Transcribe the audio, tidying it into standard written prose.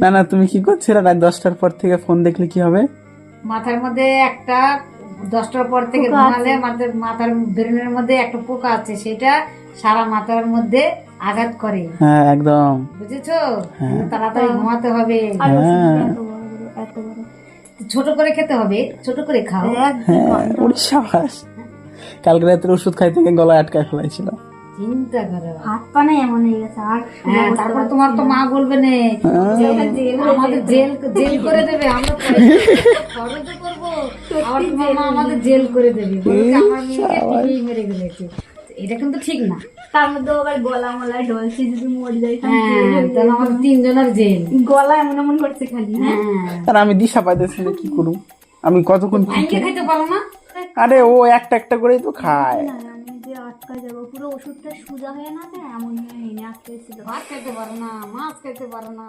না না, তুমি কি করছিলে রাত 10টার পর থেকে ফোন দেখলে কি হবে? মাথার মধ্যে একটা 10টার পর থেকে ঘুমালে মাথার ব্রেনের মধ্যে একটা পোকা আছে, সেটা সারা মাথার মধ্যে আঘাত করে। হ্যাঁ একদম। বুঝেছো? তাড়াতাড়ি ঘুমাতে হবে, ছোট করে খেতে হবে, ছোট করে খাও। ওরে সাবাস। কালকে রাতের ওষুধ খাইতে গিয়ে গলায় আটকায় ফেলাইছিল। চিন্তা করো, হাত পা না এমন হয়ে গেছে আর তারপর তোমার তো মা বলবে না যে আমাদের জেল জেল করে দেবে, আমরা খরচ করবো, আবার তোমার মা আমাদের জেল করে দেবে, বলবে আমার মেয়েকে টিকেই মেরে ফেলেছে। এটা কিন্তু ঠিক না। তার মধ্যে আবার গলা মলায় ডলছে, যদি মরে যাই তাহলে আমাদের 3 জনের জেল। গলা এমন এমন করছে খালি। আর আমি দিশা পাইতেছি না কি করব, আমি কতক্ষণ ভাঙিয়ে খেতে পারো না? আরে ও একটা একটা করেই তো খায়। আমি যে আটকা যাবো, পুরো ওষুধটা সোজা হয়ে না যায় এমন হয়ে আটকেছিল। ভাত খেতে পারো না, মাছ খেতে পারো না।